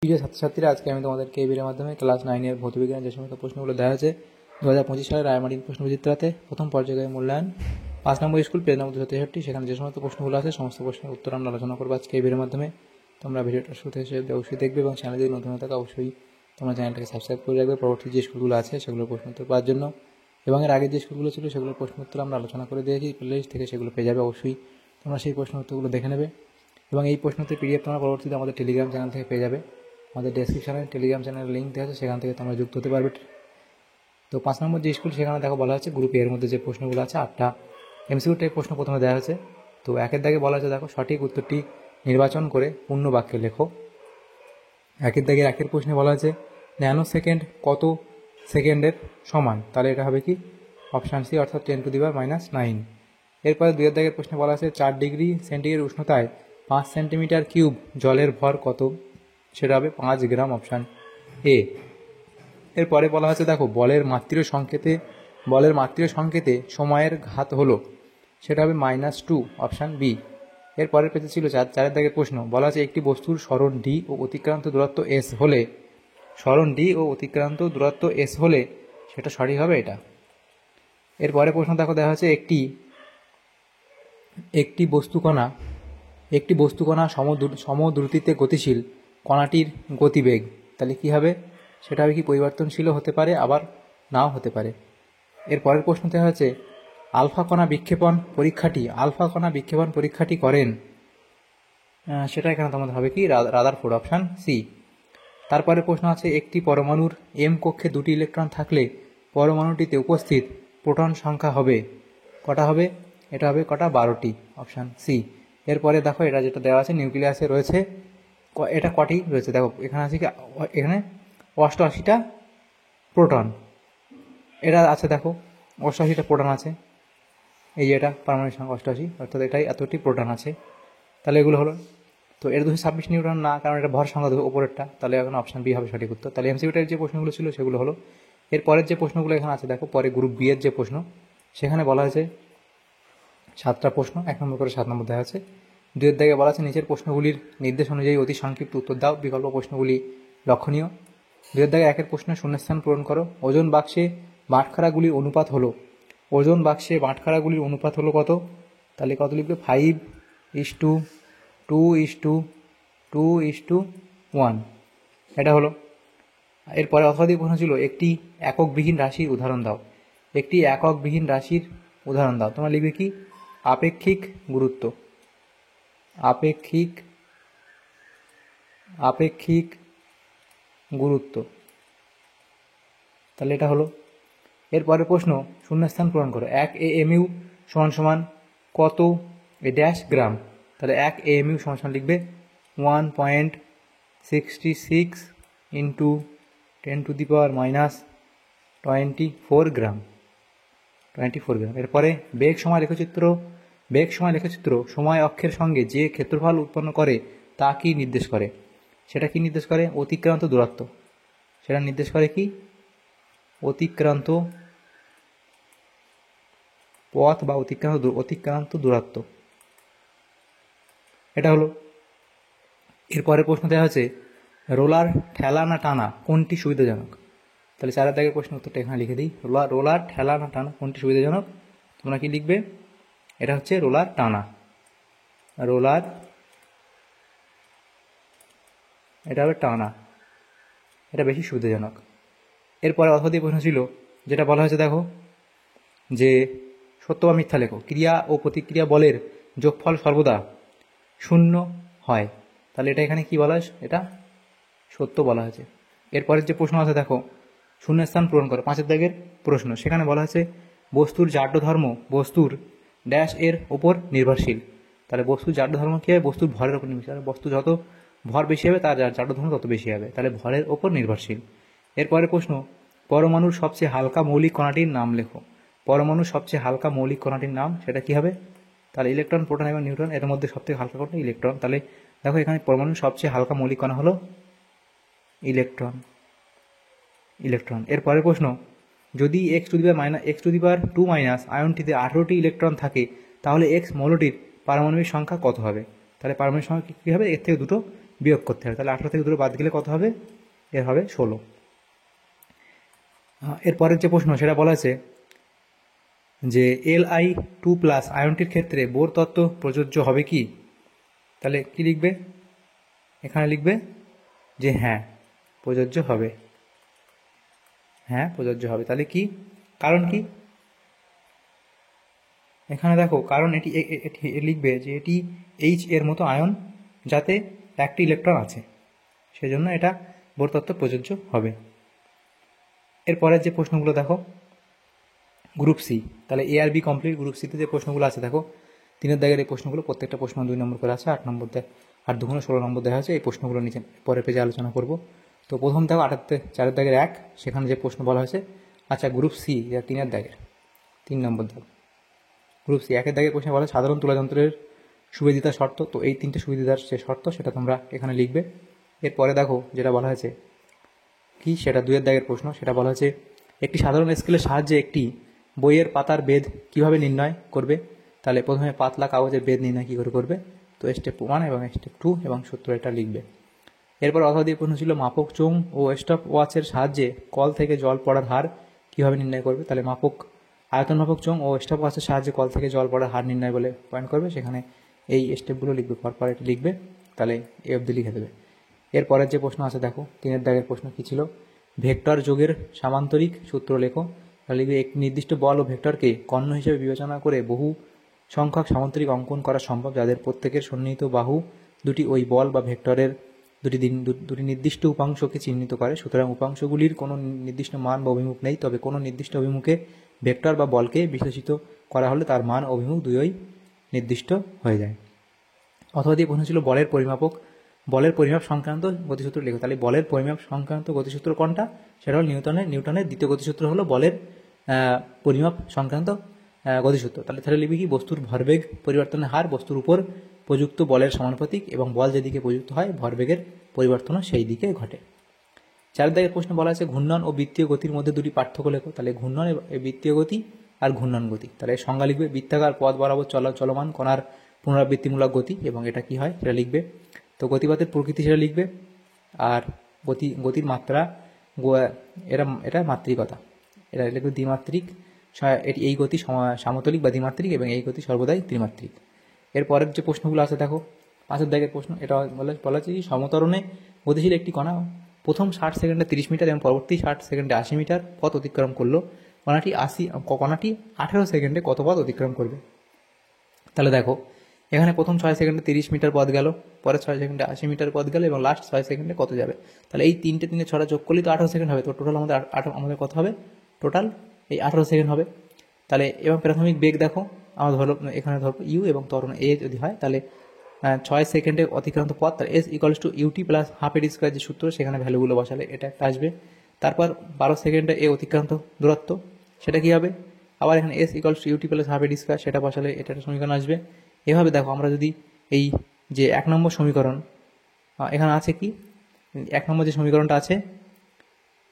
প্রিয় ছাত্রছাত্রীরা, আজকে আমি তোমাদেরকে এই ভিডিওর মাধ্যমে ক্লাস 9 ভৌতবিজ্ঞানের যে সমস্ত প্রশ্নগুলো দেওয়া হয়েছে 2025 সালের রায়মার্টিন প্রশ্নবিচিত্রাতে প্রথম পর্যায়ে মূল্যায়ন 5 নম্বর স্কুল পেজ নম্বর 263, সেখানে যে সমস্ত প্রশ্নগুলো আছে সমস্ত প্রশ্নের উত্তর আমরা আলোচনা করবো আজকে এই ভিডিওর মাধ্যমে। তোমরা ভিডিওটা শুরু থেকে অবশ্যই দেখবে এবং চ্যানেলে যদি নতুন হয়ে থাকে অবশ্যই তোমরা চ্যানেলটাকে সাবস্ক্রাইব করে রাখবে পরবর্তী যে স্কুলগুলো আছে সেগুলোর প্রশ্ন উত্তর পাওয়ার জন্য। এবং এর আগে যে স্কুলগুলো ছিল সেগুলোর প্রশ্ন উত্তর আমরা আলোচনা করে দিয়েছি, প্লেলিস্ট থেকে সেগুলো পেয়ে যাবে। অবশ্যই তোমরা সেই প্রশ্ন উত্তরগুলো দেখে নেবে এবং এই প্রশ্নোত্তর পিডিএফ তোমরা পরবর্তীতে আমাদের টেলিগ্রাম চ্যানেল থেকে পেয়ে যাবে। আমাদের ডেসক্রিপশানে টেলিগ্রাম চ্যানেলের লিঙ্ক দেওয়া আছে, সেখান থেকে তোমরা যুক্ত হতে পারবে। তো 5 নম্বর যে স্কুল সেখানে দেখো বলা হচ্ছে গ্রুপ এর মধ্যে যে প্রশ্নগুলো আছে 8টা এমসিকিউ টাইপ প্রশ্ন প্রথমে দেওয়া হয়েছে। তো একের দাগে বলা হচ্ছে দেখো সঠিক উত্তরটি নির্বাচন করে পূর্ণ বাক্যে লেখো। একের দাগে একের প্রশ্নে বলা হয়েছে ন্যানো সেকেন্ড কত সেকেন্ডের সমান, তাহলে এটা হবে কি অপশান সি অর্থাৎ 10⁻⁹। এরপরে 2 এর দাগের প্রশ্নে বলা আছে 4 ডিগ্রি সেন্টিগ্রেড উষ্ণতায় 5 সেন্টিমিটার কিউব জলের ভর কত, সেটা হবে 5 গ্রাম, অপশান এ। এরপরে বলা হয়েছে দেখো বলের মাত্রীয় সংকেতে সময়ের ঘাত হলো, সেটা হবে -2, অপশান বি। এরপরের পেজে ছিল 4 দাগের প্রশ্ন বলা আছে একটি বস্তুর সরণ ডি ও অতিক্রান্ত দূরত্ব এস হলে সেটা সঠিক হবে এটা। এরপরে প্রশ্ন দেখো দেওয়া হচ্ছে একটি বস্তুকণা সমদ্রুতিতে গতিশীল, কণাটির গতিবেগ তাহলে কি হবে, সেটা হবে কি পরিবর্তনশীলও হতে পারে আবার নাও হতে পারে। এর পরের প্রশ্ন দেওয়া হচ্ছে আলফা কণা বিক্ষেপণ পরীক্ষাটি করেন, সেটা এখানে তোমাদের হবে কি রাদারফোর্ড, অপশান সি। তারপরে প্রশ্ন আছে একটি পরমাণুর এম কক্ষে 2টি ইলেকট্রন থাকলে পরমাণুটিতে উপস্থিত প্রোটন সংখ্যা হবে কটা হবে, এটা হবে কটা 12টি, অপশান সি। এরপরে দেখো এটা যেটা দেওয়া আছে নিউক্লিয়াসে রয়েছে এটা কটি রয়েছে, দেখো এখানে আছে কি এখানে 88টা প্রোটন, এটা আছে দেখো 88টা প্রোটন আছে, এই যে এটা পারমাণবিক সংখ্যা 88 অর্থাৎ এটাই এতটি প্রোটন আছে, তাহলে এগুলো হলো। তো এর 226 নিউটন না, কারণ এটা ভর সংখ্যা দেবে ওপরেরটা, তাহলে এখন অপশান বি হবে সঠিক উত্তর। তাহলে এমসিকিউটার যে প্রশ্নগুলো ছিল সেগুলো হলো। এর পরের যে প্রশ্নগুলো এখানে আছে দেখো পরে গ্রুপ বি এর যে প্রশ্ন সেখানে বলা হয়েছে 7টা প্রশ্ন, 1 নম্বর করে 7 নম্বর দেওয়া আছে। 2 এর দাগে বলা আছে নিচের প্রশ্নগুলির নির্দেশ অনুযায়ী অতি সংক্ষিপ্ত উত্তর দাও, বিকল্প প্রশ্নগুলি লক্ষণীয়। 2 এর দাগে 1 প্রশ্নের শূন্যস্থান পূরণ করো। ওজন বাক্সে বাটখারাগুলির অনুপাত হলো কত, তাহলে কত লিখবে 5:2:2:1, এটা হলো। এরপরে অর্থাধিক প্রশ্ন ছিল একটি এককবিহীন রাশির উদাহরণ দাও, তোমরা লিখবে কি আপেক্ষিক গুরুত্ব, তাহলে এটা হলো। এরপরে প্রশ্ন শূন্যস্থান পূরণ করো। 1 AMU সমান কত ড্যাশ গ্রাম, তাহলে 1 AMU সমান লিখবে 1.66 × 10⁻⁻24 গ্রাম। এরপরে বেগ সময় লেখচিত্র সময় অক্ষের সঙ্গে যে ক্ষেত্রফল উৎপন্ন করে তা কি নির্দেশ করে, সেটা কি নির্দেশ করে অতিক্রান্ত দূরত্ব, সেটা নির্দেশ করে কি অতিক্রান্ত পথ বা অতিক্রান্ত দূরত্ব, এটা হলো। এরপরে প্রশ্ন দেওয়া হচ্ছে রোলার ঠেলা না টানা কোনটি সুবিধাজনক, তাহলে 4 দাগের প্রশ্ন উত্তরটা এখানে লিখে দিই। রোলার ঠেলা না টানা কোনটি সুবিধাজনক, তোমরা কি লিখবে, এটা হচ্ছে রোলার টানা, এটা হবে টানা, এটা বেশি সুবিধাজনক। এরপরে অর্থনীতি প্রশ্ন ছিল যেটা বলা হয়েছে দেখো যে সত্য বা মিথ্যা লেখো, ক্রিয়া ও প্রতিক্রিয়া বলের যোগফল সর্বদা 0 হয়, তাহলে এটা এখানে কি বলা হয়েছে, এটা সত্য বলা হয়েছে। এরপরের যে প্রশ্ন আছে দেখো শূন্যস্থান পূরণ করো, 5 দাগের প্রশ্ন, সেখানে বলা হয়েছে বস্তুর জাড্য ধর্ম বস্তুর ড্যাশ এর ওপর নির্ভরশীল, তাহলে বস্তুর জাড্য ধর্ম কী হবে, বস্তুর ভরের ওপর নির্ভরশীল, বস্তু যত ভর বেশি হবে তার জাড্য ধর্ম তত বেশি হবে, তাহলে ভরের ওপর নির্ভরশীল। এরপরে প্রশ্ন পরমাণুর সবচেয়ে হালকা মৌলিক কণাটির নাম লেখো, সেটা কি হবে, তাহলে ইলেকট্রন প্রোটন এবং নিউট্রন, এর মধ্যে সবথেকে হালকা কোনটা ইলেকট্রন, তাহলে দেখো এখানে পরমাণুর সবচেয়ে হালকা মৌলিক কণা হলো ইলেকট্রন। এরপরের প্রশ্ন যদি x⁻2 আয়নটিতে 18টি ইলেকট্রন থাকে তাহলে x মৌলটির পারমাণবিক সংখ্যা কত হবে, তাহলে পারমাণবিক সংখ্যা কী হবে, এর থেকে দুটো বিয়োগ করতে হবে। তাহলে 18 থেকে 2 বাদ গেলে কত হবে? এর হবে 16। এরপরের যে প্রশ্ন সেটা বলা আছে যে Li2+ আয়নটির ক্ষেত্রে বোর তত্ত্ব প্রযোজ্য হবে কি? তাহলে কি লিখবে? এখানে লিখবে যে হ্যাঁ প্রযোজ্য হবে, হ্যাঁ প্রযোজ্য হবে। তাহলে কি কারণ কি? এখানে দেখো কারণ এটি লিখবে যে এটি H এর মতো আয়ন যাতে একটি ইলেকট্রন আছে, সেজন্য এটা বোর তত্ত্ব প্রযোজ্য হবে। এরপরের যে প্রশ্নগুলো দেখো গ্রুপ সি, তাহলে এ আর বি কমপ্লিট। গ্রুপ সিতে যে প্রশ্নগুলো আছে দেখো 3 দাগের এই প্রশ্নগুলো, প্রত্যেকটা প্রশ্ন 2 নম্বর করে আছে, 8 নম্বর দেয়, 8 2 16 নম্বর দেওয়া আছে। এই প্রশ্নগুলো নিচে পরের পেজে আলোচনা করব। তো প্রথম দেখো 4 দাগের 1, সেখানে যে প্রশ্ন বলা হয়েছে, আচ্ছা গ্রুপ সি 3 দাগের 3 নম্বর দাগ গ্রুপ সি 1 দাগের প্রশ্নে বলা সাধারণ তুলাযন্ত্রের সুবিদিতা শর্ত। তো এই 3টে সুবিদিতার যে শর্ত সেটা তোমরা এখানে লিখবে। এরপরে দেখো যেটা বলা হয়েছে কি, সেটা 2 দাগের প্রশ্ন, সেটা বলা হয়েছে একটি সাধারণ স্কেলের সাহায্যে একটি বইয়ের পাতার বেদ কিভাবে নির্ণয় করবে? তাহলে প্রথমে পাতলা কাগজের বেদ নির্ণয় কী করে করবে? তো স্টেপ 1 এবং স্টেপ 2 এবং সূত্র এটা লিখবে। এরপর অথবা দিয়ে প্রশ্ন ছিল মাপক চোঙ ও স্টপ ওয়াচের সাহায্যে কল থেকে জল পড়ার হার কীভাবে নির্ণয় করবে? তাহলে আয়তন মাপক চোঙ ও স্টপ ওয়াচের সাহায্যে কল থেকে জল পড়ার হার নির্ণয় বলে পয়েন্ট করবে, সেখানে এই স্টেপগুলো লিখবে, পরপর এটা লিখবে, তাহলে এ অবধি লিখে দেবে। এরপরের যে প্রশ্ন আছে দেখো 3 দাগের প্রশ্ন কী ছিল, ভেক্টর যোগের সামান্তরিক সূত্র লেখো। তাহলে লিখবে এক নির্দিষ্ট বল ও ভেক্টরকে কর্ণ হিসেবে বিবেচনা করে বহু সংখ্যক সামান্তরিক অঙ্কন করা সম্ভব, যাদের প্রত্যেকের সন্নিহিত বাহু দুটি ওই বল বা ভেক্টরের দুটি নির্দিষ্ট উপাংশকে চিহ্নিত করে। সুতরাং উপাংশগুলির কোনো নির্দিষ্ট মান বা অভিমুখ নেই, তবে কোনো নির্দিষ্ট অভিমুখে ভেক্টর বা বলকে বিশ্লেষিত করা হলে তার মান অভিমুখ দুই নির্দিষ্ট হয়ে যায়। অথবা দিয়ে প্রশ্ন ছিল বলের পরিমাপ সংক্রান্ত গতিসূত্র লেখো। তাহলে বলের পরিমাপ সংক্রান্ত গতিসূত্র কোনটা? সেটা হল নিউটনের দ্বিতীয় গতিসূত্র হলো বলের পরিমাপ সংক্রান্ত গতিসূত্র। তাহলে লিখবি কি, বস্তুর ভরবেগ পরিবর্তনের হার বস্তুর উপর প্রযুক্ত বলের সমানুপাতিক এবং বল যেদিকে প্রযুক্ত হয় ভরবেগের পরিবর্তনও সেই দিকে ঘটে। 4 দাগের প্রশ্ন বলা আছে ঘূর্ণন ও বৃত্তীয় গতির মধ্যে দুটি পার্থক্য লেখো। তাহলে ঘূর্ণন বৃত্তীয় গতি আর ঘূর্ণন গতি। তাহলে এর সংজ্ঞা লিখবে বৃত্তাকার পথ বরাবর চলমান কণার পুনরাবৃত্তিমূলক গতি, এবং এটা কি হয় সেটা লিখবে। তো গতিপথের প্রকৃতি সেটা লিখবে, আর গতির মাত্রা এটা মাত্রিকতা, এটা লিখবে দ্বিমাত্রিক। এই গতি সামতলিক বা দ্বিমাত্রিক এবং এই গতি সর্বদাই ত্রিমাত্রিক। এরপরের যে প্রশ্নগুলো আছে দেখো 5 দাগের প্রশ্ন, এটা বলা হচ্ছে সমতরণে গতিশীল একটি কণা প্রথম 60 সেকেন্ডে 30 মিটার এবং পরবর্তী 60 সেকেন্ডে 80 মিটার পথ অতিক্রম করলো, কণাটি 18 সেকেন্ডে কত পথ অতিক্রম করবে? তাহলে দেখো এখানে প্রথম 6 সেকেন্ডে 30 মিটার পথ গেল, পরের 6 সেকেন্ডে 80 মিটার পথ গেল, এবং লাস্ট 6 সেকেন্ডে কত যাবে? তাহলে এই 3 6 যোগ করলেই তো 18 সেকেন্ড হবে। তো টোটাল আমাদের কত হবে? টোটাল এই 18 সেকেন্ড হবে। তাহলে এবং প্রাথমিক বেগ দেখো আমরা এখানে ধরবো ইউ এবং ত্বরণ এ যদি হয়, তাহলে 6 সেকেন্ডে অতিক্রান্ত পথ, তাহলে S equals to U T plus half A T square যে সূত্র, সেখানে ভ্যালুগুলো বসালে এটা একটা আসবে। তারপর 12 সেকেন্ডে এ অতিক্রান্ত দূরত্ব, সেটা কি হবে? আবার এখানে S equals to U T plus half A T square, সেটা বসালে এটা একটা সমীকরণ আসবে। এভাবে দেখো আমরা যদি এই যে 1 নম্বর সমীকরণ এখানে আছে কি, 1 নম্বর যে সমীকরণটা আছে,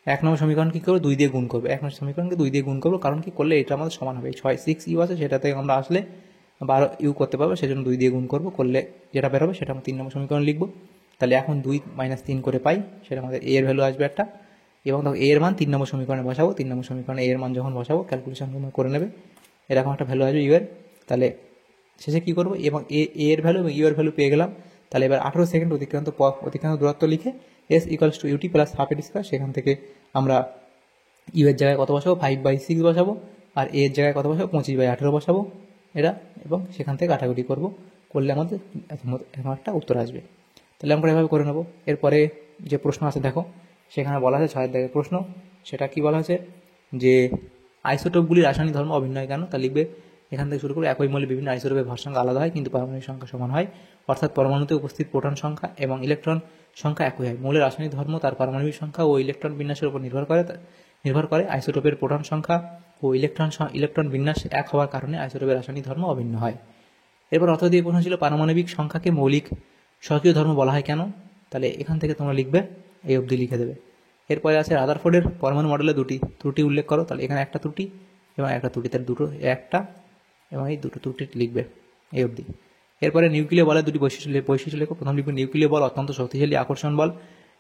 1 নম্বর সমীকরণ কী করবো? 2 দিয়ে গুণ করবো। 1 নম্বর সমীকরণকে 2 দিয়ে গুণ করবো, কারণ কি করলে এটা আমাদের সমান হবে। 6 ইউ আছে, সেটাতে আমরা আসলে 12 ইউ করতে পারবো, সেজন্য 2 দিয়ে গুণ করবো, করলে যেটা বেরোবে সেটা আমরা 3 নম্বর সমীকরণ লিখবো। তাহলে এখন 2 - 3 করে পাই, সেটা আমাদের এ এর ভ্যালু আসবে একটা, এবং দেখো এ এর মান 3 নম্বর সমীকরণে বসাবো। 3 নম্বর সমীকরণে এ এর মান যখন বসাবো, ক্যালকুলেশন করে নেবে, এরকম একটা ভ্যালু আসবে ইউ এর। তাহলে শেষে কী করবো, এবং এ এর ভ্যালু এবং ইউ এর ভ্যালু পেয়ে গেলাম। তাহলে এবার 18 সেকেন্ড অতিক্রান্ত দূরত্ব লিখে S equals to U T plus half A T square, সেখান থেকে আমরা ইউ এর জায়গায় কত বসাবো? 5/6 বসাবো, আর এ এর জায়গায় কত বসাবো? 25/18 বসাবো এটা, এবং সেখান থেকে কাটাকুটি করবো, করলে আমাদের এরকম একটা উত্তর আসবে। তাহলে আমরা এভাবে করে নেবো। এরপরে যে প্রশ্ন আছে দেখো, সেখানে বলা আছে 6 দাগের প্রশ্ন, সেটা কি বলা আছে যে আইসোটোপগুলির রাসায়নিক ধর্ম অভিন্ন কেন? তা লিখবে এখান থেকে শুরু করে একই মৌলে বিভিন্ন আইসোটোপের ভর সংখ্যা আলাদা হয় কিন্তু পারমাণবিক সংখ্যা সমান হয়, অর্থাৎ পরমাণুতে উপস্থিত প্রোটন সংখ্যা এবং ইলেকট্রন সংখ্যা একই হয়। মৌলের রাসায়নিক ধর্ম তার পারমাণবিক সংখ্যা ও ইলেকট্রন বিন্যাসের উপর নির্ভর করে। আইসোটোপের প্রোটন সংখ্যা ও ইলেকট্রন বিন্যাস এক হওয়ার কারণে আইসোটোপের রাসায়নিক ধর্ম অভিন্ন হয়। এরপর অর্থ দিয়ে প্রশ্ন ছিল পারমাণবিক সংখ্যাকে মৌলিক স্বকীয় ধর্ম বলা হয় কেন? তাহলে এখান থেকে তোমরা লিখবে, এই অবধি লিখে দেবে। এরপরে আছে রাদারফোর্ডের পরমাণু মডেলে 2টি ত্রুটি উল্লেখ করো। তাহলে এখানে একটা ত্রুটি এবং একটা ত্রুটি, তাহলে দুটো একটা এবং এই দুটো ত্রুটি লিখবে এই অবধি। এরপরে নিউক্লিয় বলের দুটি বৈশিষ্ট্য লেখো। প্রথম লিখবে নিউক্লিয় বল অত্যন্ত শক্তিশালী আকর্ষণ বল।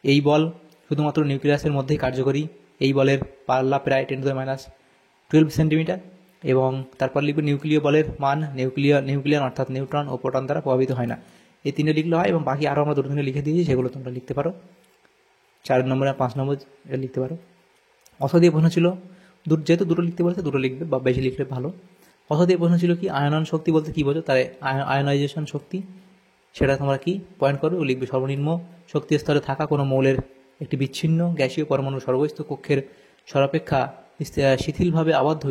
এই বল শুধুমাত্র নিউক্লিয়াসের মধ্যেই কার্যকরী। এই বলের পাল্লা প্রায় 10⁻12 সেন্টিমিটার। এবং তারপর লিখবে নিউক্লিয় বলের মান নিউক্লিয়ান অর্থাৎ নিউট্রন ও প্রোটন দ্বারা প্রভাবিত হয় না। এই তিনটে লিখলে হয়, এবং বাকি আরও আমরা দুটো তিনটে লিখে দিয়েছি, সেগুলো তোমরা লিখতে পারো। 4 নম্বর আর 5 নম্বর লিখতে পারো। অথ দিয়ে প্রশ্ন ছিল, যেহেতু দুটো লিখতে বলেছে দুটো লিখবে, বা বেশি লিখলে ভালো। অথ দিয়ে প্রশ্ন ছিল কি, আয়নন শক্তি বলতে কী বোঝো, তাই আয়নাইজেশন শক্তি সেটা তোমরা কি পয়েন্ট করবে ও লিখবে। সর্বনিম্ন শক্তি স্তরে থাকা কোনো মৌলের একটি বিচ্ছিন্ন গ্যাসীয় পরমাণু সর্বস্থ কক্ষের সর্বাপেক্ষা শিথিলভাবে আবদ্ধ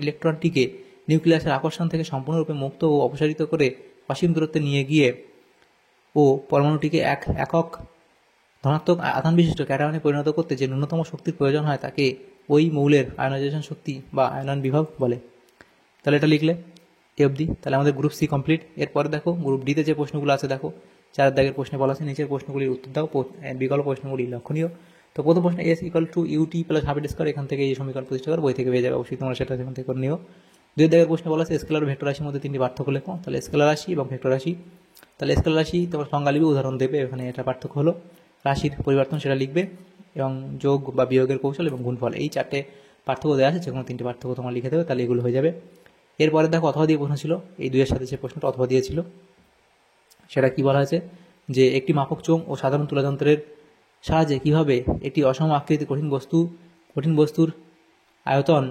ইলেকট্রনটিকে নিউক্লিয়াসের আকর্ষণ থেকে সম্পূর্ণরূপে মুক্ত ও অপসারিত করে অসীম দূরত্বে নিয়ে গিয়ে ও পরমাণুটিকে একক ধনাত্মক আধান বিশিষ্ট ক্যাটায়নে পরিণত করতে যে ন্যূনতম শক্তির প্রয়োজন হয় তাকে ওই মৌলের আয়নাইজেশন শক্তি বা আয়নন বিভব বলে। তাহলে এটা লিখলে এ অবধি। তাহলে আমাদের গ্রুপ সি কমপ্লিট। এরপরে দেখো গ্রুপ ডিতে যে প্রশ্নগুলো আছে, দেখো 4 দাগের প্রশ্নে বলা আছে নিচের প্রশ্নগুলির উত্তর দাও, বিকল্প প্রশ্নগুলি লক্ষণীয়। তো প্রথম প্রশ্ন S=UT+12 এখান থেকে এই সমীকরণ প্রতিষ্ঠা করো, বই থেকে পেয়ে যাবে, অবশ্যই তোমরা সেটা সেখান থেকে করে নিও। 2 দাগের প্রশ্নে বলা আছে স্কেলার ও ভেক্টর রাশির মধ্যে 3টি পার্থক্য লেখো। তাহলে স্কেলার রাশি এবং ভেক্টর রাশি। তাহলে স্কেলার রাশি তোমার সংজ্ঞা লিখবে, উদাহরণ দেবে, এখানে এটা পার্থক্য হলো রাশির পরিবর্তন সেটা লিখবে, এবং যোগ বা বিয়োগের কৌশল এবং গুণফল, এই 4টে পার্থক্য দেওয়া আছে, যে কোনো 3টি পার্থক্য তোমরা লিখে দেবে, তাহলে এগুলো হয়ে যাবে। এরপরে দেখো অথবা দিয়ে প্রশ্ন ছিল, এই 2-এর সাথে যে প্রশ্নটা অথবা দিয়েছিল সেটা কি বলা হয়েছে, যে একটি মাপক চোঙ ও সাধারণ তুলাযন্ত্রের সাহায্যে কীভাবে একটি অসম আকৃতির কঠিন বস্তুর আয়তন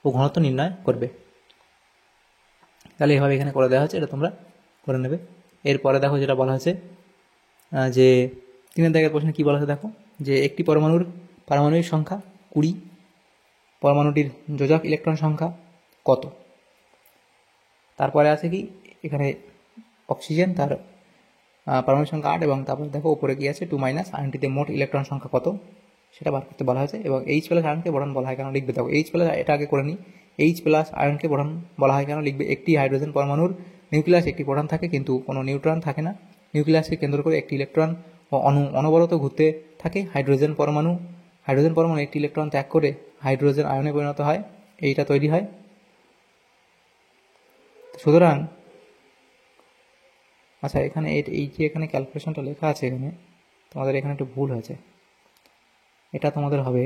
ও ঘনত্ব নির্ণয় করবে। তাহলে এভাবে এখানে করে দেওয়া হচ্ছে, এটা তোমরা করে নেবে। এরপরে দেখো যেটা বলা হয়েছে, যে 3 দাগের প্রশ্নে কী বলা হয়েছে দেখো, যে একটি পারমাণবিক সংখ্যা 20, পরমাণুটির যোজক ইলেকট্রন সংখ্যা কত। তারপরে আছে কি এখানে অক্সিজেন, তার পারমাণবিক সংখ্যা 8, এবং তারপরে দেখো উপরে কি আছে 2- আয়নটিতে মোট ইলেকট্রন সংখ্যা কত সেটা বার করতে বলা হয়েছে। এবং H+ আয়নকে বোরন বলা হয় কেন লিখবে, দেখো H+, এটা আগে করে নিই। H+ আয়নকে বোরন বলা হয় কেন লিখবে, একটি হাইড্রোজেন পরমাণুর নিউক্লিয়াস একটি প্রোটন থাকে কিন্তু কোনো নিউট্রন থাকে না। নিউক্লিয়াসকে কেন্দ্র করে একটি ইলেকট্রন ও অনবরত ঘুরতে থাকে। হাইড্রোজেন পরমাণু একটি ইলেকট্রন ত্যাগ করে হাইড্রোজেন আয়নে পরিণত হয়, এইটা তৈরি হয়। সুতরাং আচ্ছা, এখানে এই যে এখানে ক্যালকুলেশনটা লেখা আছে, এখানে তোমাদের এখানে একটু ভুল হয়েছে। এটা তোমাদের হবে,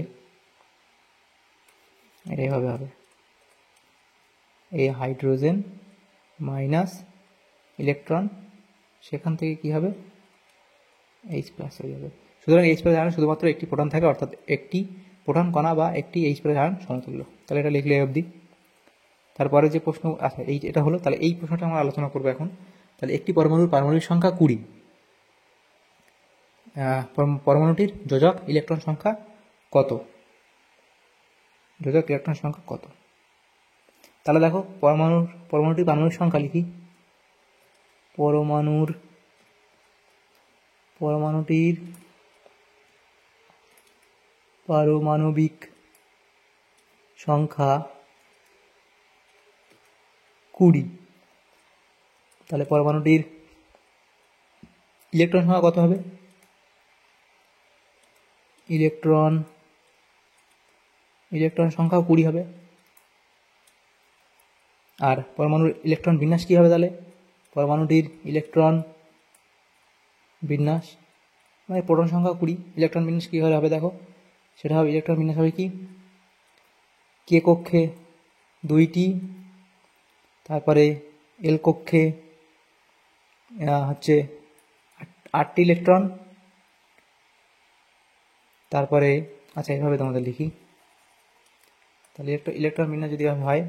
এটা এইভাবে হবে, এই হাইড্রোজেন মাইনাস ইলেকট্রন, সেখান থেকে কি হবে H+ হয়ে যাবে। সুতরাং H+ আয়ন শুধুমাত্র একটি প্রোটন থাকে, অর্থাৎ একটি প্রোটন কণা বা একটি H+ আয়ন সমতুল্য। তাহলে এটা লিখলে অবধি। তারপরে যে প্রশ্ন, আচ্ছা এটা হলো, তাহলে এই প্রশ্নটা আমরা আলোচনা করবো এখন। তাহলে একটি পারমাণবিক সংখ্যা 20, পরমাণুটির যোজক ইলেকট্রন সংখ্যা কত, তাহলে দেখো পরমাণুটির পারমাণবিক সংখ্যা লিখি। পরমাণুটির পারমাণবিক সংখ্যা 20, তাহলে পরমাণুটির ইলেকট্রন সংখ্যা কত হবে, ইলেকট্রন সংখ্যা 20 হবে। আর পরমাণুর ইলেকট্রন বিন্যাস কী হবে, তাহলে পরমাণুটির ইলেকট্রন বিন্যাস মানে প্রোটন সংখ্যা 20, ইলেকট্রন বিন্যাস কী হবে দেখো, সেটা হবে ইলেকট্রন বিন্যাস হবে কি, কে কক্ষে 2টি, তারপরে এল কক্ষে হচ্ছে 8টি ইলেকট্রন, তারপরে আচ্ছা এভাবে তোমাদের লিখি। তাহলে ইলেকট্রন বিন্যাস যদি হয়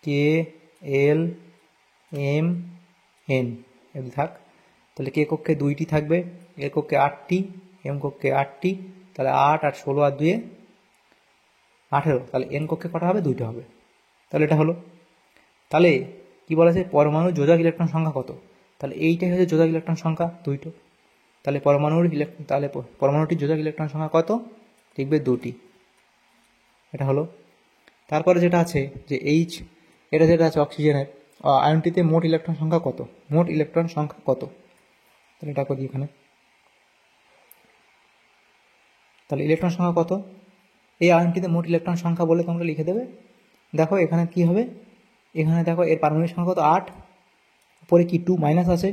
কে এল এম এন এগুলি থাক, তাহলে কে কক্ষে 2টি থাকবে, এল কক্ষে 8টি, এম কক্ষে 8টি, তাহলে 8 আর 16 আর 2 18, তাহলে এন কক্ষে কটা হবে, 2টা হবে। তাহলে এটা হলো। তাহলে কি বলা আছে, পরমাণুর যোজক ইলেকট্রন সংখ্যা কত, তাহলে এইটাই হচ্ছে যোজক ইলেকট্রন সংখ্যা 2টো। তাহলে পরমাণুটির যোজক ইলেকট্রন সংখ্যা কত লিখবে, 2টি। এটা হলো। তারপরে যেটা আছে যে এটা যেটা আছে অক্সিজেনের আয়নটিতে মোট ইলেকট্রন সংখ্যা কত, তাহলে এটা করি এখানে। তাহলে ইলেকট্রন সংখ্যা কত, এই আয়নটিতে মোট ইলেকট্রন সংখ্যা বলে তোমরা লিখে দেবে। দেখো এখানে কি হবে, এখানে দেখো এর পারমাণবিক সংখ্যা কত 8, উপরে কি 2 মাইনাস আছে,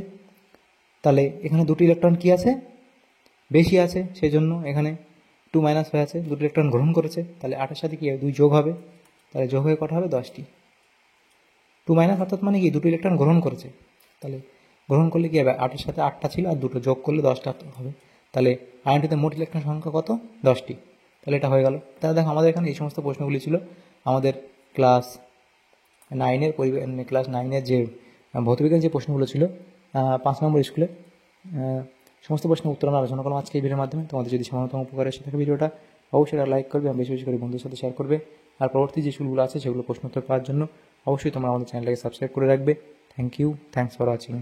তাহলে এখানে দুটি ইলেকট্রন কি আছে, বেশি আছে, সেই জন্য এখানে 2 মাইনাস হয়ে আছে, দুটি ইলেকট্রন গ্রহণ করেছে, তাহলে 8-এর সাথে কি 2 যোগ হবে, তাহলে যোগ হয়ে কটা হবে 10টি। 2 মাইনাস অর্থাৎ মানে কি দুটো ইলেকট্রন গ্রহণ করেছে, তাহলে গ্রহণ করলে কি হবে, 8-এর সাথে 8টা ছিল আর দুটো যোগ করলে 10টা হবে, তাহলে আয়নটিতে মোট ইলেকট্রন সংখ্যা কত, 10টি। তাহলে এটা হয়ে গেল। তাহলে দেখো আমাদের এখানে এই সমস্ত প্রশ্নগুলি ছিল আমাদের ক্লাস 9-এর যে ভৌতবিজ্ঞান যে প্রশ্নগুলো ছিল 5 নম্বর স্কুলে, সমস্ত প্রশ্নের উত্তর আমরা আলোচনা করলাম আজকে এই ভিডিওর মাধ্যমে। তোমাদের যদি সামান্যতম উপকার এসে থাকে ভিডিওটা অবশ্যই লাইক করবে এবং বেশি বেশি করে বন্ধুদের সাথে শেয়ার করবে। আর পরবর্তী যে স্কুলগুলো আছে সেগুলো প্রশ্ন উত্তর পাওয়ার জন্য অবশ্যই তোমরা আমাদের চ্যানেলটাকে সাবস্ক্রাইব করে রাখবে। Thank you, thanks for watching.